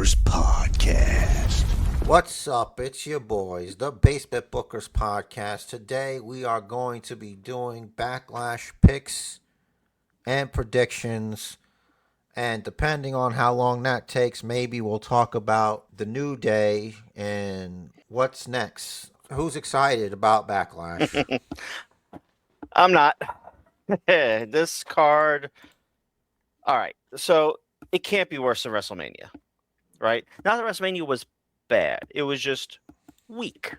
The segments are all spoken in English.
Bookers Podcast. What's up? It's your boys, the Basement Bookers Podcast. Today we are going to be doing Backlash picks and predictions. And depending on how long that takes, maybe we'll talk about the New Day and what's next. Who's excited about Backlash? I'm not. This card. All right. So it can't be worse than WrestleMania, right? Not that WrestleMania was bad. It was just weak.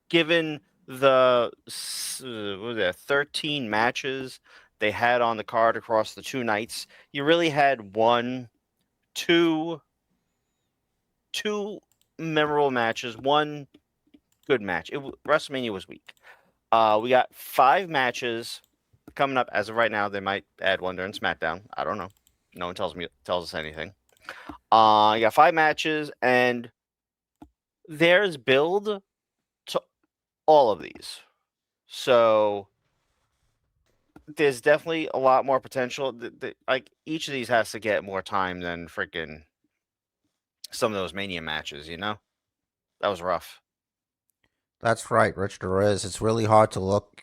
Given the 13 matches they had on the card across the two nights, you really had two memorable matches, one good match. WrestleMania was weak. We got 5 matches coming up as of right now. They might add one during SmackDown. I don't know. No one tells us anything. You got 5 matches, and there's build to all of these. So there's definitely a lot more potential. Like each of these has to get more time than freaking some of those Mania matches. That was rough. That's right, Rich. There is. It's really hard to look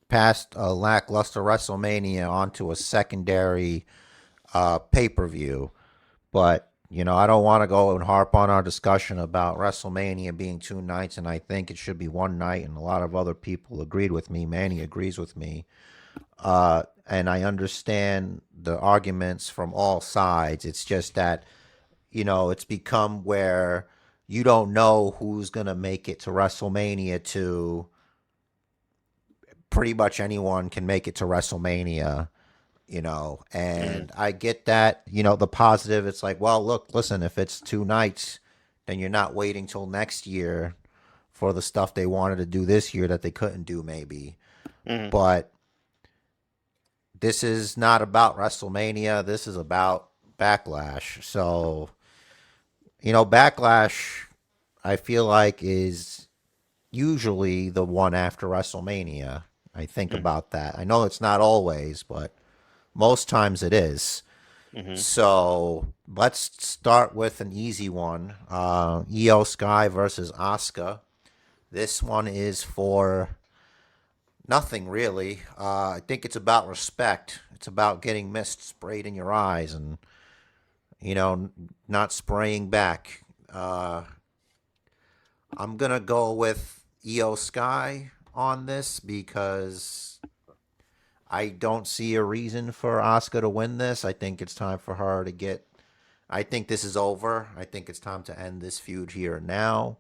past a lackluster WrestleMania onto a secondary pay-per-view. But, I don't want to go and harp on our discussion about WrestleMania being 2 nights, and I think it should be 1 night, and a lot of other people agreed with me. Manny agrees with me. And I understand the arguments from all sides. It's just that, it's become where you don't know who's going to make it to WrestleMania to pretty much anyone can make it to WrestleMania, and I get that, the positive. It's like, well, look, listen, if it's 2 nights, then you're not waiting till next year for the stuff they wanted to do this year that they couldn't do maybe. Mm-hmm. But this is not about WrestleMania. This is about Backlash. So, Backlash, I feel like, is usually the one after WrestleMania. I think about that. I know it's not always, but most times it is. Mm-hmm. So let's start with an easy one. IYO SKY versus Asuka. This one is for nothing really. I think it's about respect. It's about getting mist sprayed in your eyes and, not spraying back. I'm going to go with IYO SKY on this because I don't see a reason for Asuka to win this. I think it's time for her to get... I think this is over. I think it's time to end this feud here and now,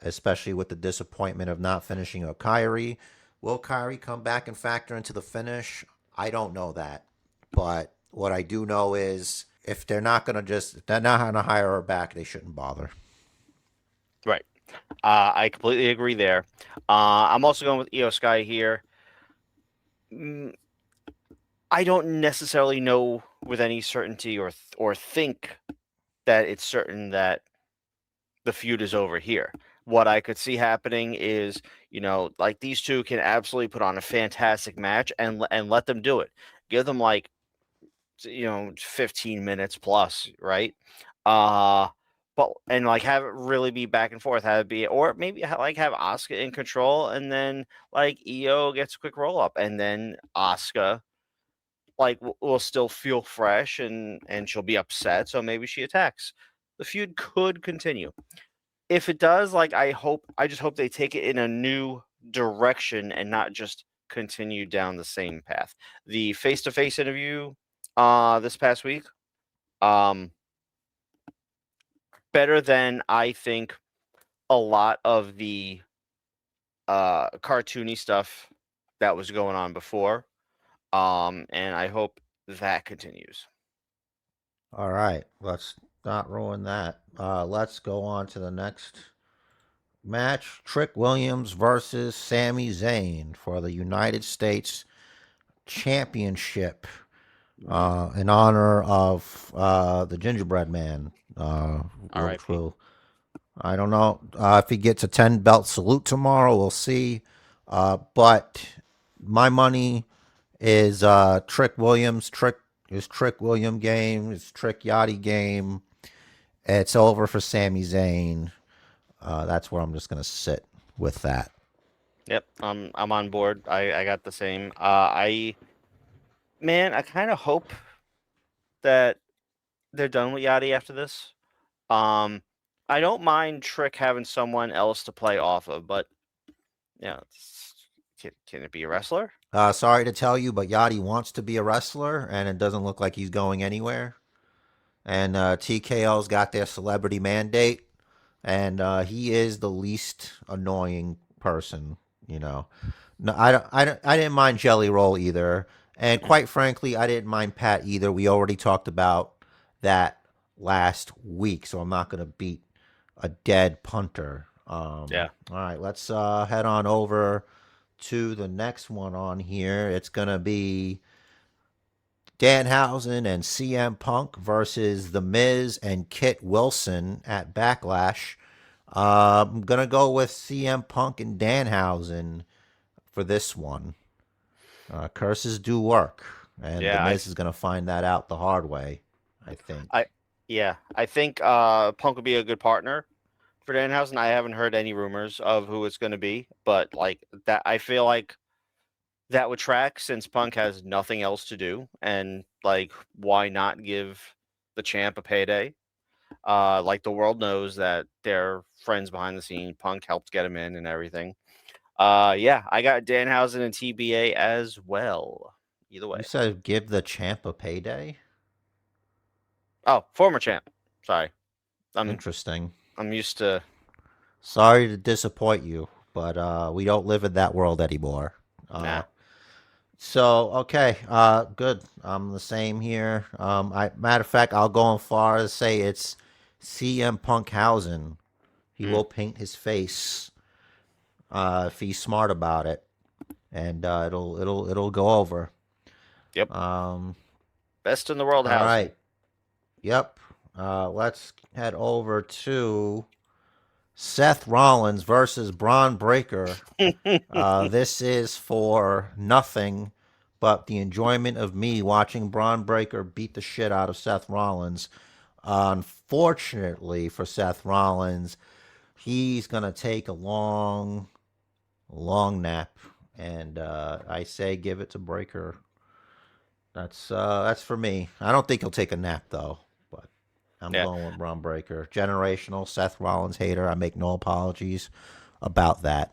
especially with the disappointment of not finishing a Kyrie. Will Kyrie come back and factor into the finish? I don't know that. But what I do know is if they're not going to hire her back, they shouldn't bother. Right. I completely agree there. I'm also going with IYO SKY here. I don't necessarily know with any certainty or think that it's certain that the feud is over here. What I could see happening is, like these two can absolutely put on a fantastic match and let them do it. Give them 15 minutes plus, right? But have it really be back and forth. Have it be, or maybe have Asuka in control, and then IYO gets a quick roll up, and then Asuka will still feel fresh and she'll be upset, so maybe she attacks. The feud could continue. If it does, I just hope they take it in a new direction and not just continue down the same path. The face-to-face interview this past week, better than I think a lot of the cartoony stuff that was going on before. And I hope that continues. All right, let's not ruin that. Let's go on to the next match. Trick Williams versus Sami Zayn for the United States Championship in honor of the Gingerbread Man. I don't know if he gets a 10 belt salute tomorrow. We'll see. But my money is Trick Williams. Trick William game. It's Trick Yachty game. It's over for Sami Zayn. That's where I'm just gonna sit with that. Yep, I'm on board. I got the same. I kind of hope that they're done with Yachty after this. Um, I don't mind Trick having someone else to play off of, but yeah, can it be a wrestler? Sorry to tell you, but Yachty wants to be a wrestler, and it doesn't look like he's going anywhere. And TKO's got their celebrity mandate, and he is the least annoying person. You know, no, I didn't mind Jelly Roll either, and quite frankly, I didn't mind Pat either. We already talked about that last week, so I'm not going to beat a dead punter. Yeah. All right, let's head on over to the next one on here. It's going to be Danhausen and CM Punk versus The Miz and Kit Wilson at Backlash. I'm going to go with CM Punk and Danhausen for this one. Curses do work, and The Yeah, Miz is going to find that out the hard way, I think. I think Punk would be a good partner for Danhausen. I haven't heard any rumors of who it's going to be, but like that, I feel like that would track since Punk has nothing else to do, and like, why not give the champ a payday? Like the world knows that they're friends behind the scene. Punk helped get him in and everything. Yeah, I got Danhausen and TBA as well. Either way. You said give the champ a payday? Oh, former champ. Sorry, I'm Interesting. I'm used to. Sorry to disappoint you, but we don't live in that world anymore. Nah. So okay, good. I'm the same here. Matter of fact, I'll go as far as say it's CM Punkhausen. He will paint his face if he's smart about it, and it'll go over. Yep. Um, Best in the world all housing. right. Yep. Let's head over to Seth Rollins versus Braun Breaker. This is for nothing but the enjoyment of me watching Braun Breaker beat the shit out of Seth Rollins. Unfortunately for Seth Rollins, he's going to take a long nap. And I say give it to Breaker. That's for me. I don't think he'll take a nap, though. But I'm going with Braun Breaker. Generational Seth Rollins hater. I make no apologies about that.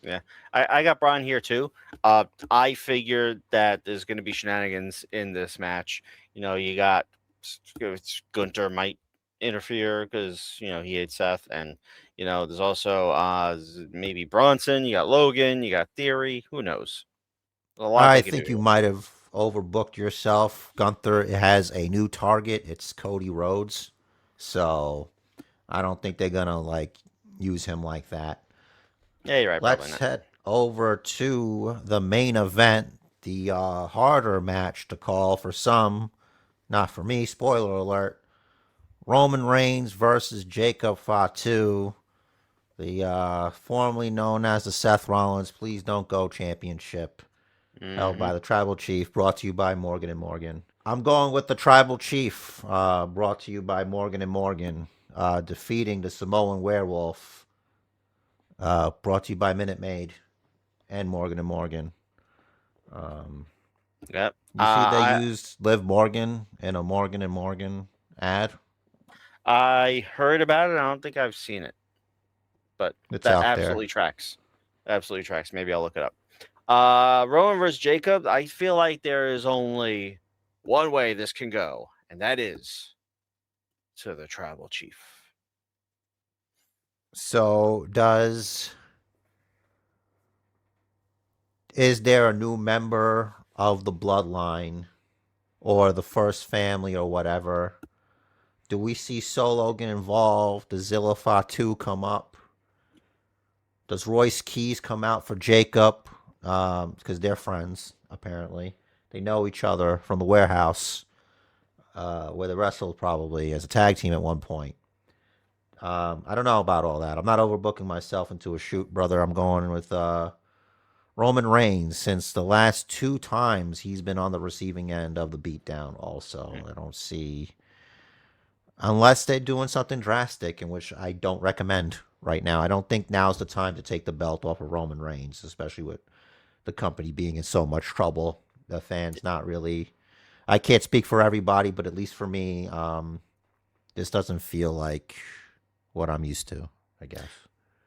Yeah, I got Braun here too. I figured that there's going to be shenanigans in this match. You know, you got Gunter might interfere because he hates Seth, and there's also maybe Bronson. You got Logan. You got Theory. Who knows? A lot I they could do think you here. might have overbooked yourself. Gunther has a new target. It's Cody Rhodes. So I don't think they're going to use him like that. Yeah, you're right. Probably Let's not. head over to the main event, the harder match to call for some, not for me. Spoiler alert. Roman Reigns versus Jacob Fatu, the formerly known as the Seth Rollins Please Don't Go Championship, held by the Tribal Chief, brought to you by Morgan and Morgan. I'm going with the Tribal Chief, brought to you by Morgan and Morgan, defeating the Samoan Werewolf, brought to you by Minute Maid and Morgan and Morgan. Yep. You see, they used Liv Morgan in a Morgan and Morgan ad. I heard about it. I don't think I've seen it, but It's that out there. absolutely tracks. Absolutely tracks. Maybe I'll look it up. Roman versus Jacob. I feel like there is only one way this can go, and that is to the Tribal Chief. So, is there a new member of the bloodline or the first family or whatever? Do we see Solo get involved? Does Zilla Fatu come up? Does Royce Keys come out for Jacob? Because they're friends, apparently. They know each other from the warehouse, where they wrestled probably as a tag team at one point. I don't know about all that. I'm not overbooking myself into a shoot, brother. I'm going with Roman Reigns since the last 2 times he's been on the receiving end of the beatdown also. I don't see Unless they're doing something drastic, in which I don't recommend right now. I don't think now's the time to take the belt off of Roman Reigns, especially with the company being in so much trouble. The fans not really. I can't speak for everybody, but at least for me, this doesn't feel like what I'm used to, I guess.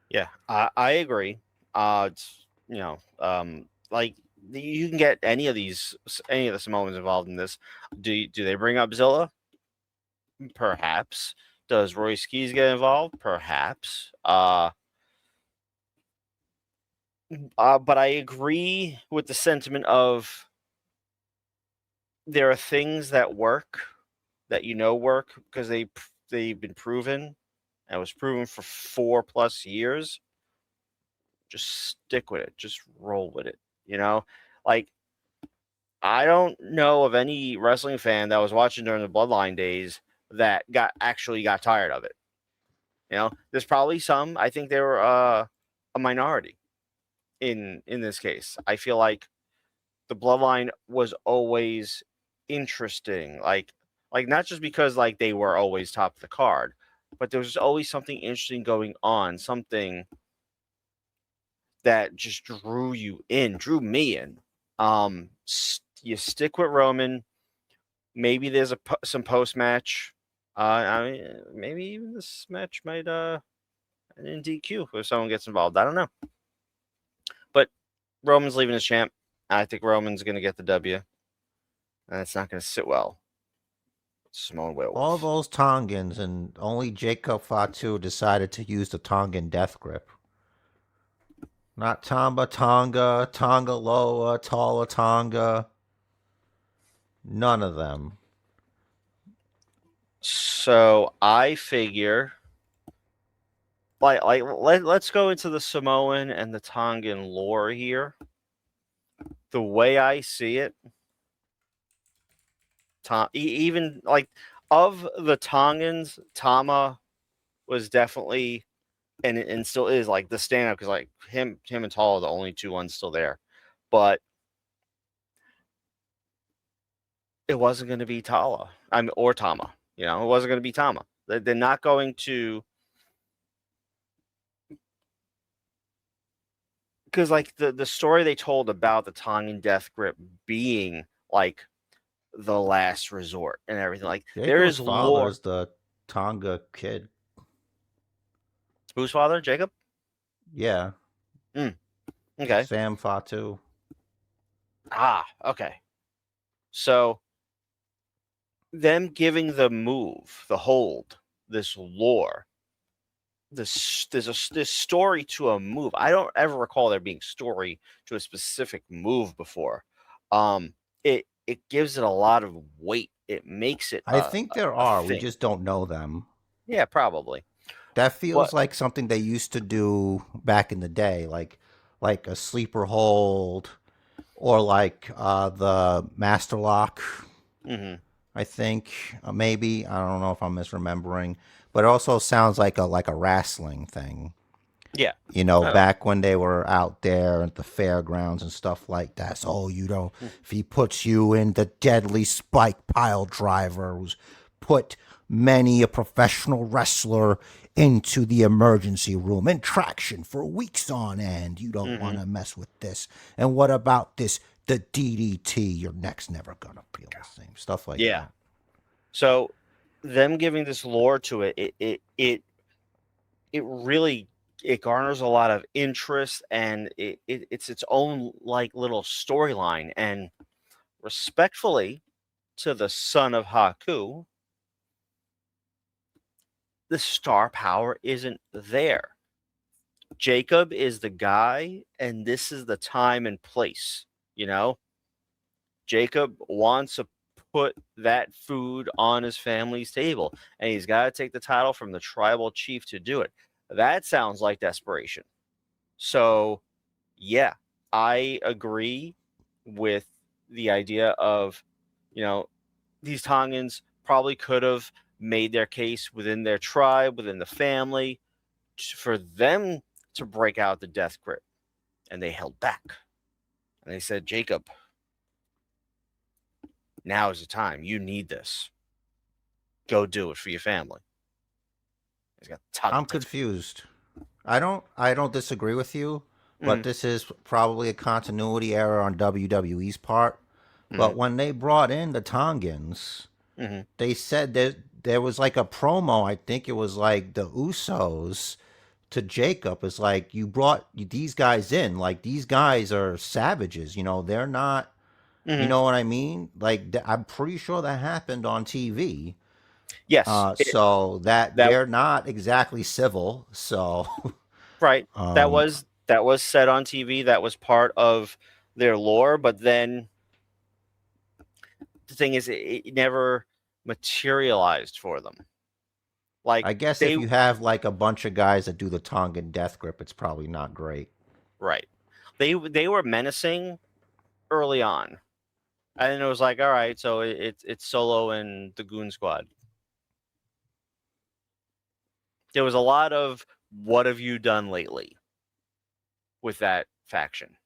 Yeah, I agree. It's like you can get any of the Samoans involved in this. Do they bring up Zilla? Perhaps. Does Roy Skis get involved? Perhaps. But I agree with the sentiment of there are things that work that work because they've been proven. And it was proven for 4+ years. Just stick with it. Just roll with it. Like I don't know of any wrestling fan that was watching during the Bloodline days that got tired of it. There's probably some. I think they were a minority in this case. I feel like the Bloodline was always interesting. Like not just because like they were always top of the card, but there was always something interesting going on, something that just drew me in. You stick with Roman. Maybe there's some post match. I mean, maybe even this match might end in DQ if someone gets involved. I don't know. But Roman's leaving as champ. I think Roman's going to get the W. And it's not going to sit well. Samoan Werewolf. All those Tongans, and only Jacob Fatu decided to use the Tongan death grip. Not Tamba Tonga, Tonga Loa, Tala Tonga. None of them. So I figure, let's go into the Samoan and the Tongan lore here. The way I see it, even like of the Tongans, Tama was definitely and still is like the stand-up because like him and Tall are the only two ones still there, but it wasn't going to be Tala. Or Tama. It wasn't going to be Tama. They're not going to, because like the story they told about the Tongan death grip being like the last resort and everything. Like there Jacob's is father lore. is the Tonga kid. Whose father? Jacob? Yeah. Okay. Sam Fatu. Okay. So them giving the move, the hold, this lore, this story to a move. I don't ever recall there being story to a specific move before. It gives it a lot of weight. It makes it I think there are. We thing. just don't know them. Yeah, probably. That feels But like something they used to do back in the day, like a sleeper hold, or like the master lock. I think maybe I don't know if I'm misremembering, but it also sounds like a wrestling thing. yeah, Back when they were out there at the fairgrounds and stuff like that. So, if he puts you in the deadly spike pile driver, who's put many a professional wrestler into the emergency room in traction for weeks on end. You don't want to mess with this. And what about this? The DDT, your neck's never going to feel the same. Stuff like that. So them giving this lore to it really it garners a lot of interest, and it's its own like little storyline. And respectfully to the son of Haku, the star power isn't there. Jacob is the guy, and this is the time and place. Jacob wants to put that food on his family's table, and he's got to take the title from the tribal chief to do it. That sounds like desperation. So, yeah, I agree with the idea of, these Tongans probably could have made their case within their tribe, within the family, for them to break out the death grip. And they held back. And they said, Jacob, now is the time. You need this. go do it for your family. He's got I'm tugged. confused. I don't disagree with you, but Mm, this is probably a continuity error on WWE's part. mm, But when they brought in the Tongans, mm-hmm. they said that there was like a promo. I think it was like the Usos to Jacob. It's like you brought these guys in. Like these guys are savages. They're not. You Mm-hmm. know what I mean? Like I'm pretty sure that happened on TV. Yes, So that that they're not exactly civil. So right. um, That was said on TV. That was part of their lore. But then the thing is, it never materialized for them. Like I guess they if you have like a bunch of guys that do the Tongan death grip, it's probably not great. right, they were menacing early on, and then it was like, all right, so it's Solo and the Goon Squad. There was a lot of what have you done lately with that faction.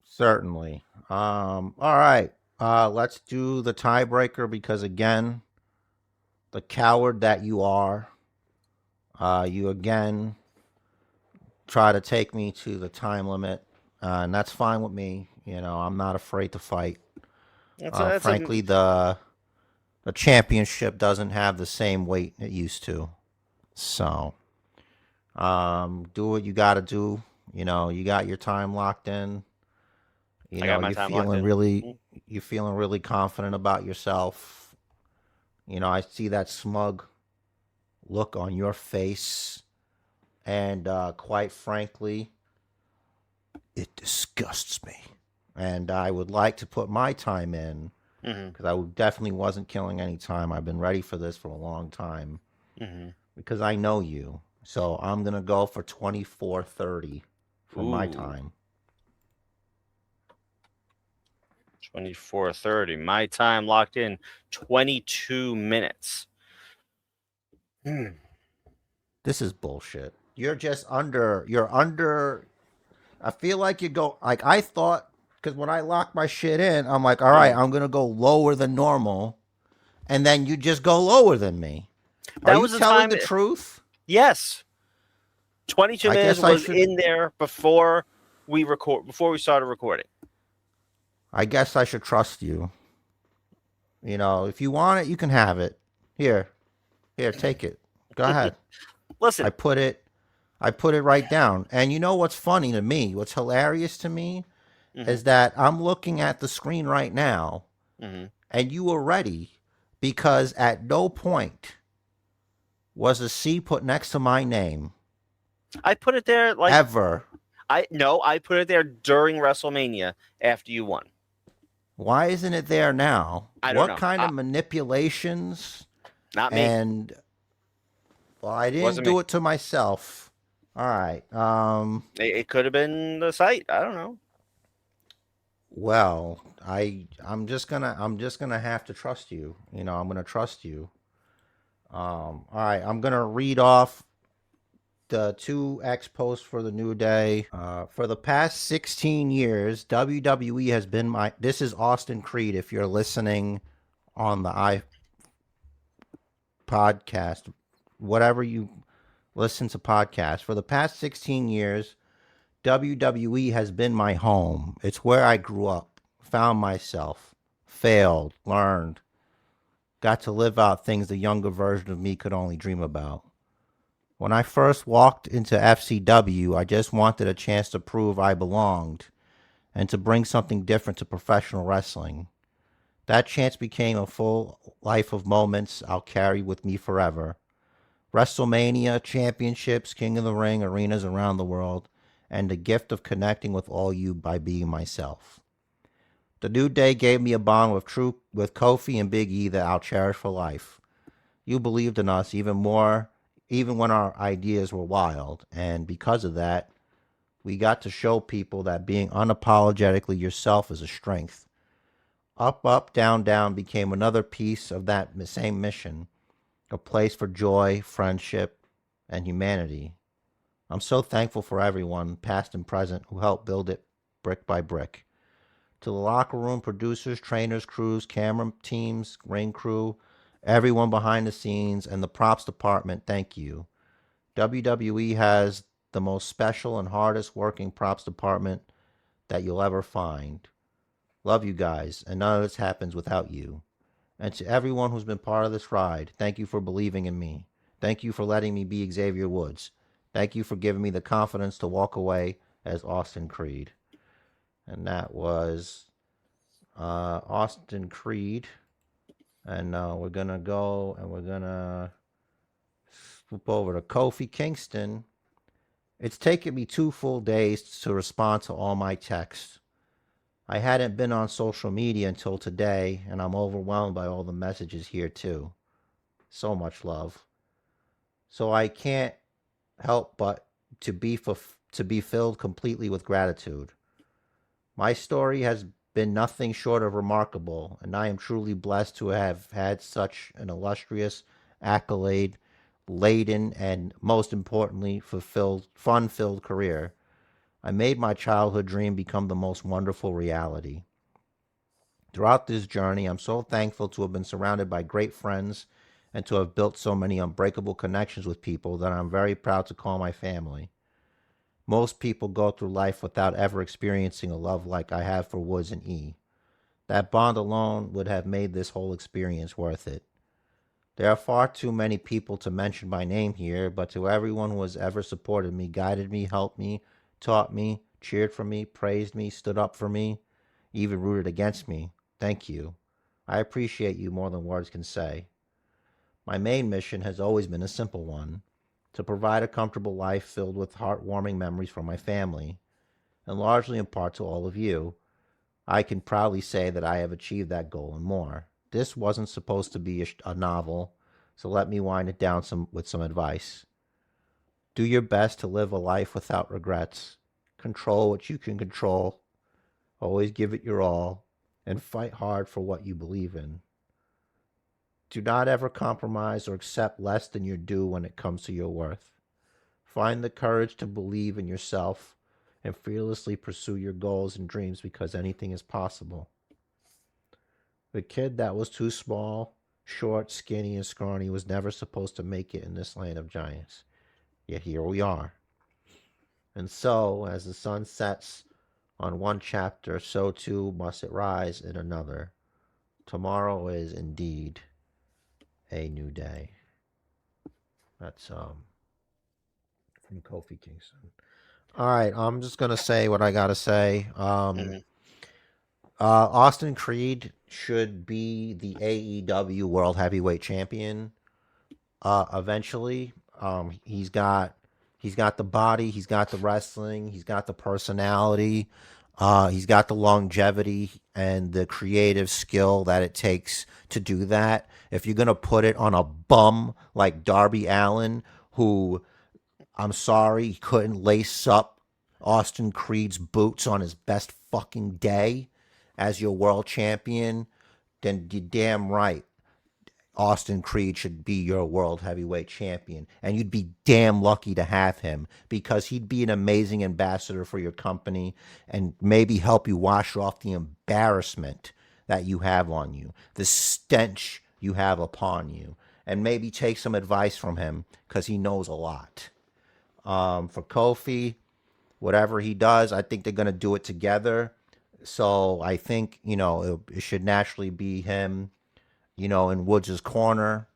Certainly. All right. Let's do the tiebreaker because again, the coward that you are, you again try to take me to the time limit, and that's fine with me. I'm not afraid to fight. That's a Frankly, the championship doesn't have the same weight it used to. So, do what you got to do. You got your time locked in. I got my time locked in. You're feeling really confident about yourself. I see that smug look on your face, and quite frankly, it disgusts me. And I would like to put my time in Mm-hmm. because I definitely wasn't killing any time. I've been ready for this for a long time Mm-hmm. because I know you. So I'm gonna go for 24:30 for my Ooh. time. 24:30. My time locked in 22 minutes. This is bullshit. You're under. I feel like you go like I thought because when I lock my shit in, I'm like, all right, Mhm. I'm gonna go lower than normal, and then you just go lower than me. Are That you was the telling time. the truth? Yes. 22 I minutes guess I was should. in there before we started recording. I guess I should trust you. If you want it, you can have it. Here, take it. Go ahead. I Listen. put it. I put it right down. And you know what's funny to me? What's hilarious to me Mm-hmm. is that I'm looking at the screen right now, Mm-hmm. and you were ready because at no point was a C put next to my name I put it there like ever. I put it there during WrestleMania after you won. Why isn't it there now? I don't What know. kind of manipulations? Not me. And well, I didn't Wasn't do me. it to myself. All right. It could have been the site. I don't know. Well, I'm just gonna have to trust you. I'm gonna trust you. All right. I'm gonna read off the two X posts for the New Day. For the past 16 years, WWE has been my. This is Austin Creed. If you're listening on the podcast, whatever you listen to podcasts, for the past 16 years, WWE has been my home. It's where I grew up, found myself, failed, learned, got to live out things the younger version of me could only dream about. When I first walked into FCW, I just wanted a chance to prove I belonged and to bring something different to professional wrestling. That chance became a full life of moments I'll carry with me forever. WrestleMania, championships, King of the Ring, arenas around the world, and the gift of connecting with all you by being myself. The New Day gave me a bond with Kofi and Big E that I'll cherish for life. You believed in us even more, even when our ideas were wild, and because of that, we got to show people that being unapologetically yourself is a strength. Up, up, down, down became another piece of that same mission, a place for joy, friendship, and humanity. I'm so thankful for everyone, past and present, who helped build it brick by brick. To the locker room producers, trainers, crews, camera teams, ring crew, Everyone behind the scenes and the props department, thank you. WWE has the most special and hardest working props department that you'll ever find. Love you guys, and none of this happens without you. And to everyone who's been part of this ride, thank you for believing in me. Thank you for letting me be Xavier Woods. Thank you for giving me the confidence to walk away as Austin Creed. And that was Austin Creed. And we're going to go and we're going to swoop over to Kofi Kingston. It's taken me 2 full days to respond to all my texts. I hadn't been on social media until today, and I'm overwhelmed by all the messages here too. So much love. So I can't help but to be filled completely with gratitude. My story has been nothing short of remarkable, and I am truly blessed to have had such an illustrious, accolade-laden, and most importantly, fun-filled career. I made my childhood dream become the most wonderful reality. Throughout this journey, I'm so thankful to have been surrounded by great friends and to have built so many unbreakable connections with people that I'm very proud to call my family. Most people go through life without ever experiencing a love like I have for Woods and E. That bond alone would have made this whole experience worth it. There are far too many people to mention by name here, but to everyone who has ever supported me, guided me, helped me, taught me, cheered for me, praised me, stood up for me, even rooted against me, thank you. I appreciate you more than words can say. My main mission has always been a simple one: to provide a comfortable life filled with heartwarming memories for my family, and largely in part to all of you. I can proudly say that I have achieved that goal and more. This wasn't supposed to be a novel, so let me wind it down with some advice. Do your best to live a life without regrets. Control what you can control. Always give it your all, and fight hard for what you believe in. Do not ever compromise or accept less than your due when it comes to your worth. Find the courage to believe in yourself and fearlessly pursue your goals and dreams, because anything is possible. The kid that was too small, short, skinny, and scrawny was never supposed to make it in this land of giants. Yet here we are. And so, as the sun sets on one chapter, so too must it rise in another. Tomorrow is indeed a new day. That's from Kofi Kingston. All right, I'm just gonna say what I gotta say. Austin Creed should be the AEW World Heavyweight Champion. Eventually, he's got the body, he's got the wrestling, he's got the personality, he's got the longevity and the creative skill that it takes to do that. If you're gonna put it on a bum like Darby Allin, who, I'm sorry, he couldn't lace up Austin Creed's boots on his best fucking day as your world champion, then you're damn right Austin Creed should be your world heavyweight champion. And you'd be damn lucky to have him, because he'd be an amazing ambassador for your company and maybe help you wash off the embarrassment that you have on you, the stench you have upon you, and maybe take some advice from him, because he knows a lot. For Kofi, whatever he does, I think they're going to do it together. So I think, it should naturally be him, in Woods' corner,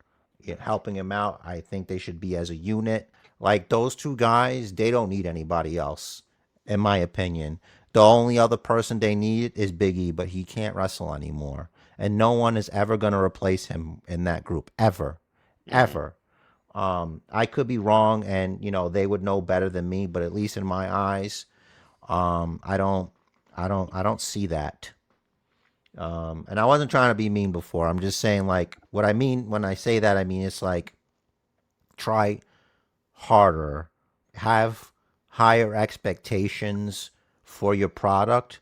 helping him out. I think they should be as a unit. Like, those two guys, they don't need anybody else, in my opinion. The only other person they need is Big E, but he can't wrestle anymore. And no one is ever going to replace him in that group, ever. Ever. I could be wrong, and they would know better than me, but at least in my eyes, I don't see that. And I wasn't trying to be mean before. I'm just saying, like, what I mean when I say that, I mean it's like, try harder, have higher expectations for your product,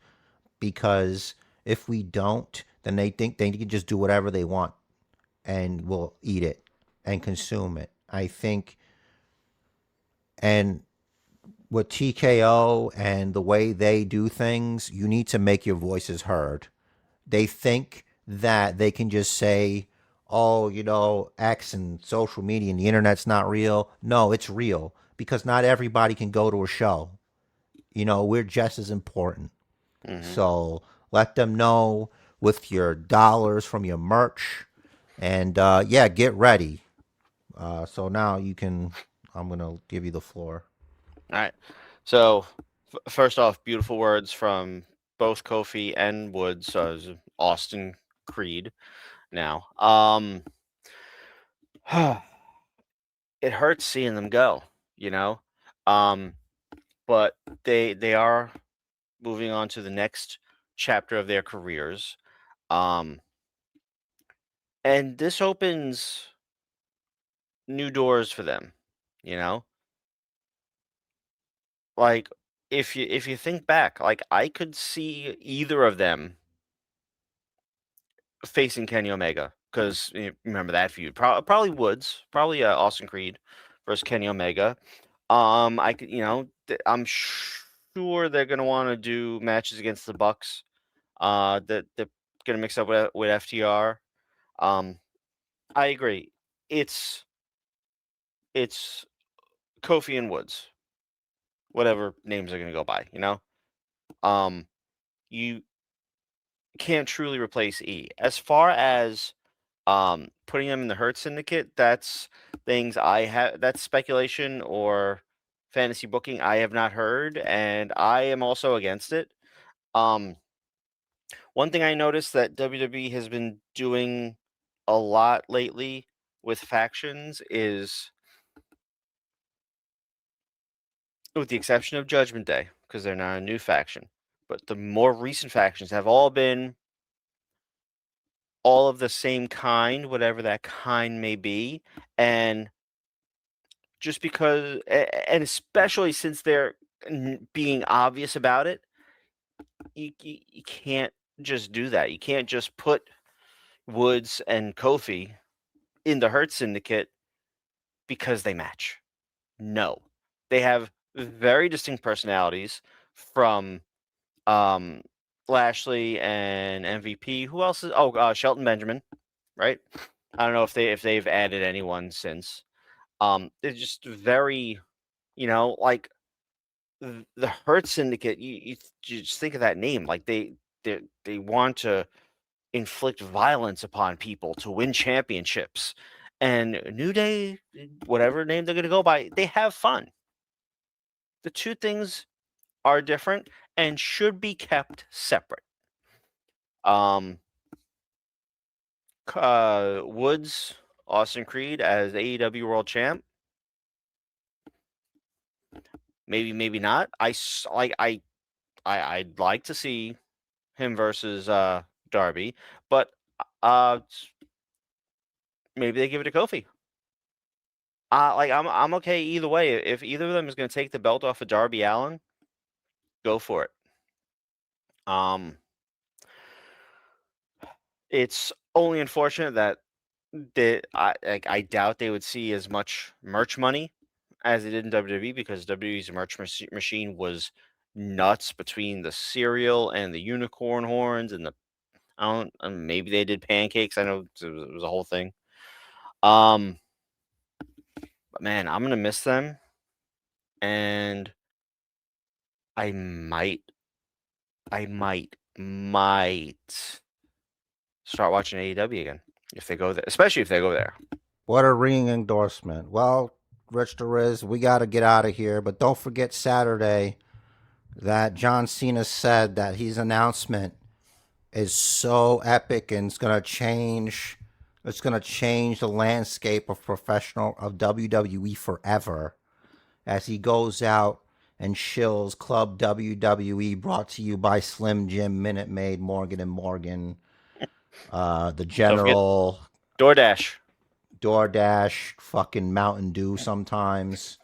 because if we don't, then they think they can just do whatever they want and we'll eat it and consume it. I think, and with TKO and the way they do things, you need to make your voices heard. They think that they can just say, oh, X and social media and the internet's not real. No, it's real because not everybody can go to a show. We're just as important. Hmm. So let them know with your dollars from your merch. And yeah, get ready. So now I'm going to give you the floor. All right. So first off, beautiful words from both Kofi and Woods. Austin Creed. Now, it hurts seeing them go. You know, um, but they are moving on to the next chapter of their careers. Um, and this opens new doors for them. You know, like if you think back, like I could see either of them facing Kenny Omega because remember that feud. Probably Woods, probably Austin Creed versus Kenny Omega. I could, I'm sure they're gonna want to do matches against the Bucks. That they're gonna mix up with FTR. Um, I agree. It's it's Kofi and Woods, whatever names they're gonna go by. You can't truly replace E. As far as putting them in the Hurt Syndicate, that's things I have. That's speculation or fantasy booking I have not heard, and I am also against it. Um, One thing I noticed that WWE has been doing a lot lately with factions is, with the exception of Judgment Day, because they're not a new faction, but the more recent factions have all been all of the same kind, whatever that kind may be, and just because, and especially since they're being obvious about it, you can't just do that. You can't just put Woods and Kofi in the Hurt Syndicate because they match. No, they have very distinct personalities from um, Lashley and MVP. Who else is? Oh, Shelton Benjamin, right? I don't know if they've added anyone since. They're just very, like the Hurt Syndicate. You just think of that name, like they want to inflict violence upon people to win championships. And New Day, whatever name they're going to go by, they have fun. The two things are different and should be kept separate. Um, Woods, Austin Creed as AEW World Champ. Maybe not. I'd like to see him versus Darby, but uh, maybe they give it to Kofi. I'm okay either way. If either of them is going to take the belt off of Darby Allin, go for it. Um, it's only unfortunate that I doubt they would see as much merch money as they did in WWE because WWE's merch machine was nuts between the cereal and the unicorn horns and the I don't maybe they did pancakes. I know it was a whole thing. Um, but man, I'm gonna miss them, and I might start watching AEW again if they go there, especially if they go there. What a ringing endorsement. Well, Rich DeRiz, we got to get out of here, but don't forget Saturday that John Cena said that his announcement is so epic and it's going to change the landscape of WWE forever as he goes out and shills Club WWE, brought to you by Slim Jim, Minute Maid, Morgan and Morgan, the Don't forget General, DoorDash. DoorDash, fucking Mountain Dew sometimes,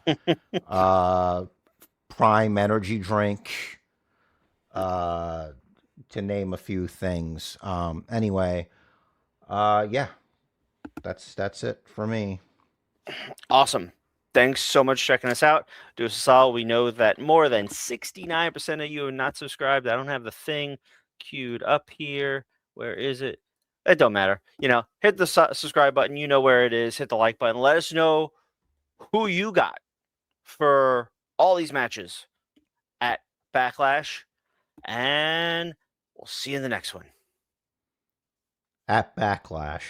uh, Prime Energy Drink, uh, to name a few things. Anyway, yeah, that's it for me. Awesome. Thanks so much for checking us out. Do us a solid. We know that more than 69% of you are not subscribed. I don't have the thing queued up here. Where is it? It don't matter. Hit the subscribe button. You know where it is. Hit the like button. Let us know who you got for all these matches at Backlash. And we'll see you in the next one. At Backlash.